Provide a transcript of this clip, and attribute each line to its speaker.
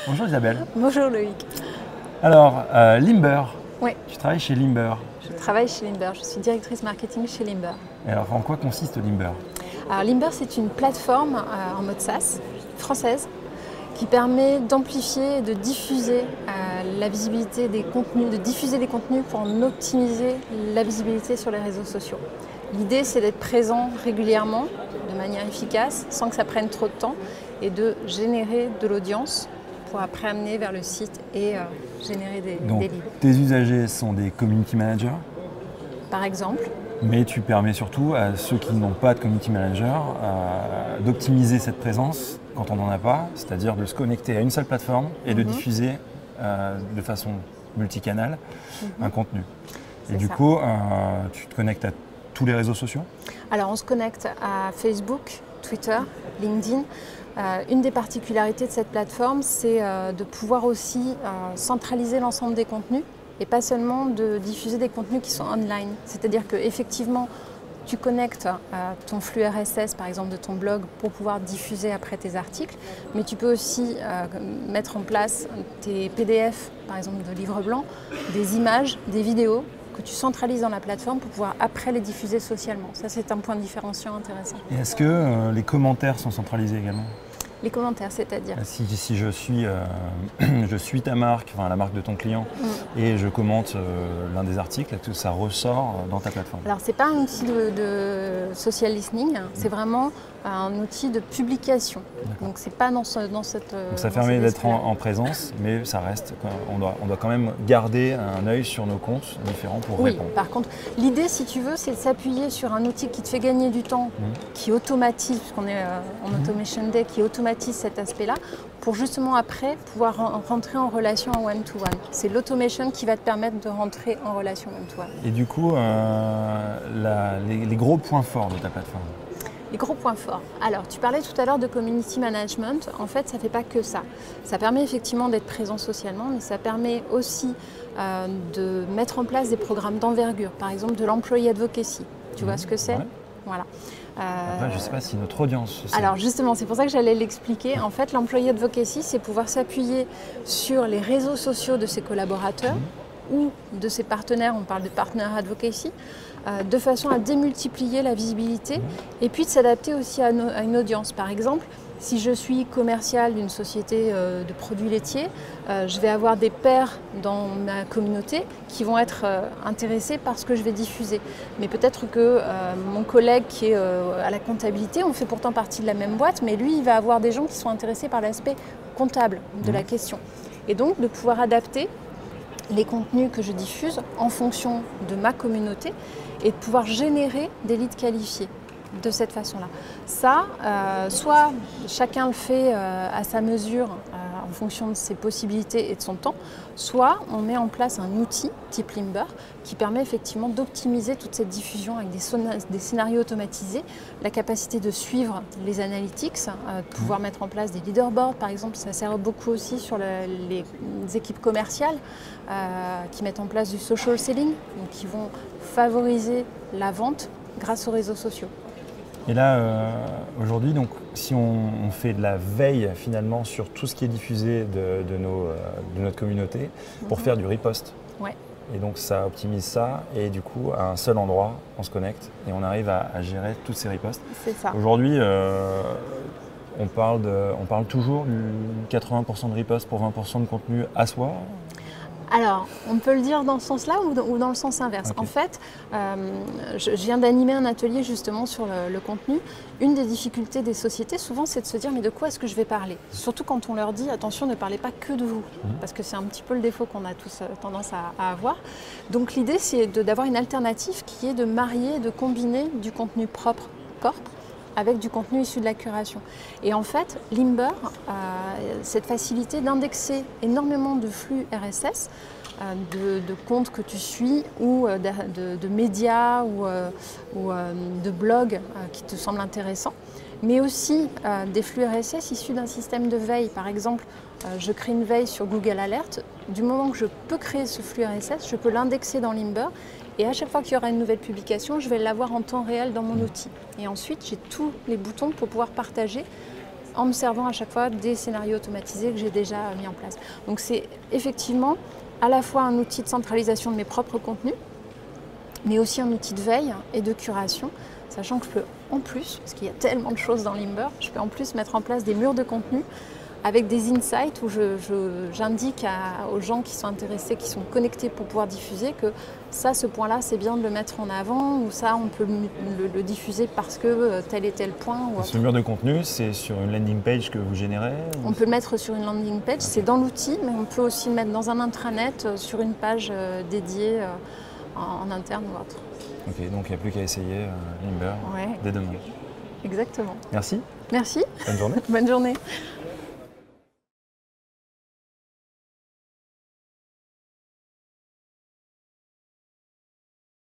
Speaker 1: Bonjour Isabelle.
Speaker 2: Bonjour Loïc.
Speaker 1: Alors, Limber,
Speaker 2: Oui,
Speaker 1: tu travailles chez Limber.
Speaker 2: je travaille chez Limber, je suis directrice marketing chez Limber.
Speaker 1: Et alors, en quoi consiste Limber?
Speaker 2: Alors Limber, c'est une plateforme en mode SaaS française qui permet d'amplifier et de diffuser la visibilité des contenus, de diffuser des contenus pour en optimiser la visibilité sur les réseaux sociaux. L'idée, c'est d'être présent régulièrement, de manière efficace, sans que ça prenne trop de temps, et de générer de l'audience pour après amener vers le site et générer des
Speaker 1: Donc,
Speaker 2: leads.
Speaker 1: tes usagers sont des community managers,
Speaker 2: Par exemple,
Speaker 1: mais tu permets surtout à ceux qui n'ont pas de community manager d'optimiser cette présence quand on n'en a pas, c'est-à-dire de se connecter à une seule plateforme et de diffuser de façon multicanale un contenu. Et
Speaker 2: C'est
Speaker 1: du
Speaker 2: ça.
Speaker 1: coup, tu te connectes à tous les réseaux sociaux?
Speaker 2: Alors on se connecte à Facebook, Twitter, LinkedIn. Une des particularités de cette plateforme, c'est de pouvoir aussi centraliser l'ensemble des contenus et pas seulement de diffuser des contenus qui sont online. C'est-à-dire qu'effectivement, tu connectes ton flux RSS, par exemple, de ton blog pour pouvoir diffuser après tes articles, mais tu peux aussi mettre en place tes PDF, par exemple, de livres blancs, des images, des vidéos que tu centralises dans la plateforme pour pouvoir après les diffuser socialement. Ça, c'est un point différenciant intéressant.
Speaker 1: Et est-ce que les commentaires sont centralisés également?
Speaker 2: Les commentaires, c'est-à-dire
Speaker 1: Si je suis, je suis ta marque, enfin la marque de ton client, et je commente l'un des articles, est-ce que ça ressort dans ta plateforme?
Speaker 2: Alors, ce n'est pas un outil de social listening, c'est vraiment un outil de publication. Donc, ce n'est pas dans cette.
Speaker 1: Donc ça permet d'être en présence, mais ça reste, on doit quand même garder un œil sur nos comptes différents pour
Speaker 2: Oui,
Speaker 1: répondre.
Speaker 2: par contre, l'idée, si tu veux, c'est de s'appuyer sur un outil qui te fait gagner du temps, qui automatise, puisqu'on est en Automation Day, qui automatise cet aspect-là, pour justement après pouvoir rentrer en relation en one-to-one. C'est l'automation qui va te permettre de rentrer en relation one-to-one.
Speaker 1: Et du coup, les gros points forts de ta plateforme?
Speaker 2: Les gros points forts. Alors, tu parlais tout à l'heure de community management. En fait, ça ne fait pas que ça. Ça permet effectivement d'être présent socialement, mais ça permet aussi de mettre en place des programmes d'envergure, par exemple de l'employee advocacy. Tu vois ce que c'est?
Speaker 1: Ouais.
Speaker 2: Voilà.
Speaker 1: Après, je ne sais pas si notre audience sait.
Speaker 2: Alors justement, c'est pour ça que j'allais l'expliquer. En fait, l'employee advocacy, c'est pouvoir s'appuyer sur les réseaux sociaux de ses collaborateurs ou de ses partenaires, on parle de partner advocacy, de façon à démultiplier la visibilité et puis de s'adapter aussi à une audience. Par exemple, si je suis commercial d'une société de produits laitiers, je vais avoir des pairs dans ma communauté qui vont être intéressés par ce que je vais diffuser. Mais peut-être que mon collègue qui est à la comptabilité, on fait pourtant partie de la même boîte, mais lui, il va avoir des gens qui sont intéressés par l'aspect comptable de la question. Et donc, de pouvoir adapter les contenus que je diffuse en fonction de ma communauté et de pouvoir générer des leads qualifiés de cette façon-là. Ça, soit chacun le fait à sa mesure en fonction de ses possibilités et de son temps, soit on met en place un outil type Limber qui permet effectivement d'optimiser toute cette diffusion avec des scénarios automatisés, la capacité de suivre les analytics, de pouvoir mettre en place des leaderboards par exemple. Ça sert beaucoup aussi sur les équipes commerciales qui mettent en place du social selling, donc qui vont favoriser la vente grâce aux réseaux sociaux.
Speaker 1: Et là, aujourd'hui, donc, si on fait de la veille finalement sur tout ce qui est diffusé de notre communauté pour faire du repost.
Speaker 2: Ouais.
Speaker 1: Et donc ça optimise ça et du coup à un seul endroit, on se connecte et on arrive à gérer toutes ces ripostes.
Speaker 2: C'est ça.
Speaker 1: Aujourd'hui, on parle toujours du 80% de riposte pour 20% de contenu à soi.
Speaker 2: Alors, on peut le dire dans ce sens-là ou dans le sens inverse.
Speaker 1: Okay.
Speaker 2: En fait, je viens d'animer un atelier justement sur le contenu. Une des difficultés des sociétés, souvent, c'est de se dire mais de quoi est-ce que je vais parler? Surtout quand on leur dit attention, ne parlez pas que de vous, parce que c'est un petit peu le défaut qu'on a tous tendance à avoir. Donc l'idée, c'est d'avoir une alternative qui est de marier, de combiner du contenu propre, corp, avec du contenu issu de la curation. Et en fait, Limber a cette facilité d'indexer énormément de flux RSS, de comptes que tu suis ou de médias ou de blogs qui te semblent intéressants, mais aussi des flux RSS issus d'un système de veille. Par exemple, je crée une veille sur Google Alert. Du moment que je peux créer ce flux RSS, je peux l'indexer dans Limber. Et à chaque fois qu'il y aura une nouvelle publication, je vais l'avoir en temps réel dans mon outil. Et ensuite, j'ai tous les boutons pour pouvoir partager en me servant à chaque fois des scénarios automatisés que j'ai déjà mis en place. Donc c'est effectivement à la fois un outil de centralisation de mes propres contenus, mais aussi un outil de veille et de curation, sachant que je peux en plus, parce qu'il y a tellement de choses dans Limber, je peux en plus mettre en place des murs de contenu avec des insights où j'indique aux gens qui sont intéressés, qui sont connectés pour pouvoir diffuser que ça, ce point-là, c'est bien de le mettre en avant, ou ça, on peut le diffuser parce que tel et tel point. Ou
Speaker 1: ce mur de contenu, c'est sur une landing page que vous générez?
Speaker 2: On peut le mettre sur une landing page, c'est dans l'outil, mais on peut aussi le mettre dans un intranet, sur une page dédiée en interne ou autre.
Speaker 1: Ok, donc il n'y a plus qu'à essayer Limber dès demain.
Speaker 2: Exactement.
Speaker 1: Merci.
Speaker 2: Merci.
Speaker 1: Bonne journée.
Speaker 2: Bonne journée.